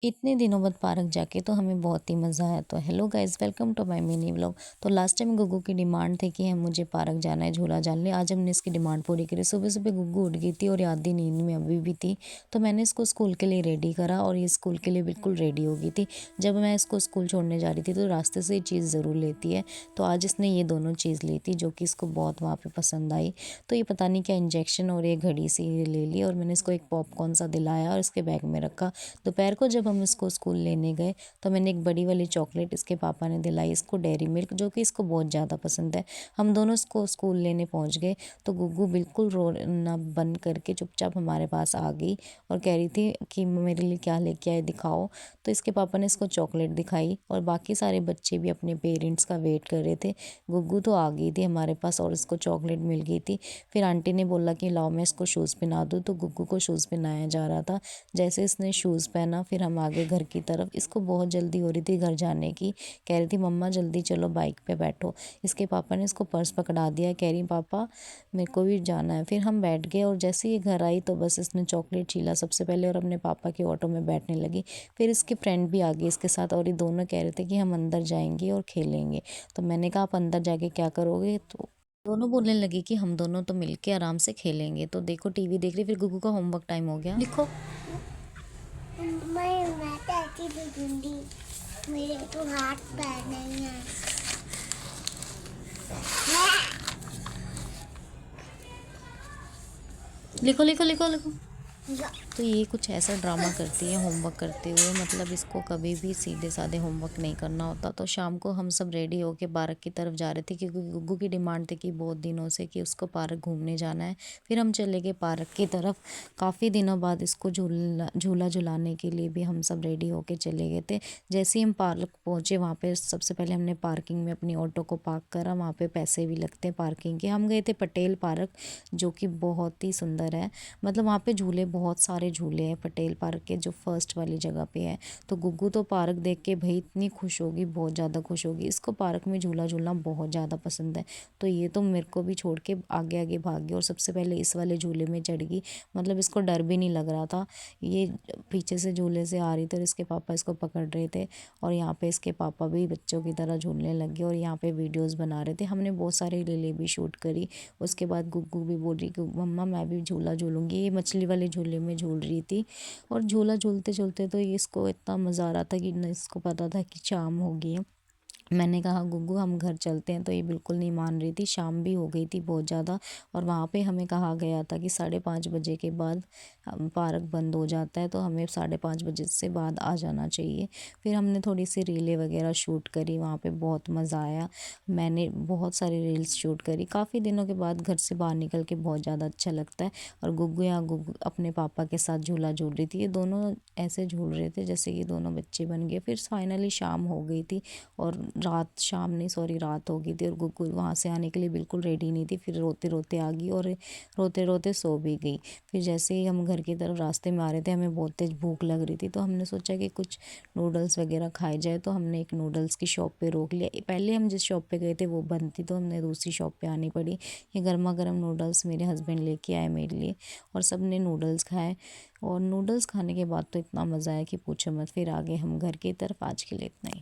इतने दिनों बाद पार्क जाके तो हमें बहुत ही मज़ा आया। तो hello guys, welcome to my mini vlog. तो लास्ट टाइम गुग्गू की डिमांड थी कि हम मुझे पार्क जाना है झूला झूलने। आज हमने इसकी डिमांड पूरी करी। सुबह सुबह गुग्गू उठ गई थी और आधी नींद में अभी भी थी। तो मैंने इसको स्कूल के लिए रेडी करा और ये स्कूल के लिए बिल्कुल रेडी हो गई थी। जब मैं इसको स्कूल छोड़ने जा रही थी तो रास्ते से ये चीज़ ज़रूर लेती है। तो आज इसने ये दोनों चीज़ ली थी जो कि इसको बहुत वहाँ पर पसंद आई। तो ये पता नहीं क्या इंजेक्शन और ये घड़ी सी ले ली और मैंने इसको एक पॉपकॉर्न सा दिलाया और इसके बैग में रखा। दोपहर को जब हम इसको स्कूल लेने गए तो मैंने एक बड़ी वाली चॉकलेट इसके पापा ने दिलाई इसको, डेयरी मिल्क, जो कि इसको बहुत ज़्यादा पसंद है। हम दोनों इसको स्कूल लेने पहुंच गए तो गुग्गू बिल्कुल रोना बंद करके चुपचाप हमारे पास आ गई और कह रही थी कि मेरे लिए क्या लेके आए दिखाओ। तो इसके पापा ने इसको चॉकलेट दिखाई और बाकी सारे बच्चे भी अपने पेरेंट्स का वेट कर रहे थे। गुग्गू तो आ गई थी हमारे पास और इसको चॉकलेट मिल गई थी। फिर आंटी ने बोला कि लाओ मैं इसको शूज़ पहना दूँ, तो गुग्गू को शूज़ पहनाया जा रहा था। जैसे इसने शूज़ पहना फिर हम आगे घर की तरफ। इसको बहुत जल्दी हो रही थी घर जाने की। कह रही थी मम्मा जल्दी चलो बाइक पे बैठो। इसके पापा ने इसको पर्स पकड़ा दिया, कह रही पापा मेरे को भी जाना है। फिर हम बैठ गए और जैसे ही घर आई तो बस इसने चॉकलेट छीला सबसे पहले और अपने पापा के ऑटो में बैठने लगी। फिर इसके फ्रेंड भी आ गई इसके साथ और ये दोनों कह रहे थे कि हम अंदर जाएंगे और खेलेंगे। तो मैंने कहा आप अंदर जाके क्या करोगे? तो दोनों बोलने लगे कि हम दोनों तो मिलके आराम से खेलेंगे। तो देखो टीवी देख रही। फिर गुग्गू का होमवर्क टाइम हो गया, लिखो। मैं तो ऐसी लिखूंगी, मेरे तो हाथ पैर नहीं है। लिखो लिखो लिखो लिखो। तो ये कुछ ऐसा ड्रामा करती है होमवर्क करते हुए, मतलब इसको कभी भी सीधे साधे होमवर्क नहीं करना होता। तो शाम को हम सब रेडी होके पार्क की तरफ जा रहे थे क्योंकि गुग्गू की डिमांड थी कि बहुत दिनों से कि उसको पार्क घूमने जाना है। फिर हम चले गए पार्क की तरफ। काफ़ी दिनों बाद इसको झूला झुलाने के लिए भी हम सब रेडी होके चले गए थे। जैसे ही हम पार्क पहुँचे वहाँ पे सबसे पहले हमने पार्किंग में अपनी ऑटो को पार्क करा। वहाँ पे पैसे भी लगते हैं पार्किंग के। हम गए थे पटेल पार्क, जो कि बहुत ही सुंदर है। मतलब वहाँ पे झूले, बहुत सारे झूले हैं पटेल पार्क के, जो फर्स्ट वाली जगह पे है। तो गुग्गू तो पार्क देख के भाई इतनी खुश होगी, बहुत ज़्यादा खुश होगी। इसको पार्क में झूला झूलना बहुत ज़्यादा पसंद है। तो ये तो मेरे को भी छोड़ के आगे आगे भाग गई और सबसे पहले इस वाले झूले में चढ़ गई। मतलब इसको डर भी नहीं लग रहा था। ये पीछे से झूले से आ रही थी और इसके पापा इसको पकड़ रहे थे और यहाँ पे इसके पापा भी बच्चों की तरह झूलने लग गए और यहाँ पे वीडियोज़ बना रहे थे। हमने बहुत सारे रीलें भी शूट करी। उसके बाद गुग्गू भी बोल रही कि मम्मा मैं भी झूला झूलूंगी। ये मछली वाले झूले में झूल रही थी और झूला झूलते झूलते तो इसको इतना मज़ा आ रहा था कि न इसको पता था कि शाम हो गई है। मैंने कहा गुग्गू हम घर चलते हैं, तो ये बिल्कुल नहीं मान रही थी। शाम भी हो गई थी बहुत ज़्यादा और वहाँ पे हमें कहा गया था कि 5:30 बजे के बाद पार्क बंद हो जाता है, तो हमें 5:30 बजे से बाद आ जाना चाहिए। फिर हमने थोड़ी सी रीलें वगैरह शूट करी। वहाँ पे बहुत मज़ा आया। मैंने बहुत सारी रील्स शूट करी। काफ़ी दिनों के बाद घर से बाहर निकल के बहुत ज़्यादा अच्छा लगता है। और गुग्गू अपने पापा के साथ झूला झूल रही थी। ये दोनों ऐसे झूल रहे थे जैसे कि दोनों बच्चे बन गए। फिर फाइनली शाम हो गई थी और शाम नहीं सॉरी रात हो गई थी और गुग्गू वहाँ से आने के लिए बिल्कुल रेडी नहीं थी। फिर रोते रोते आ गई और रोते रोते सो भी गई। फिर जैसे ही हम घर की तरफ रास्ते में आ रहे थे, हमें बहुत तेज़ भूख लग रही थी, तो हमने सोचा कि कुछ नूडल्स वगैरह खाए जाए। तो हमने एक नूडल्स की शॉप पे रोक लिया। पहले हम जिस शॉप पे गए थे वो बंद थी, तो हमने दूसरी शॉप पे आनी पड़ी। ये गर्मा गर्म नूडल्स मेरे हस्बैंड लेके आए मेरे लिए और सब ने नूडल्स खाए। और नूडल्स खाने के बाद तो इतना मज़ा आया कि पूछो मत। फिर आगे हम घर की तरफ। आज के लिए इतना ही।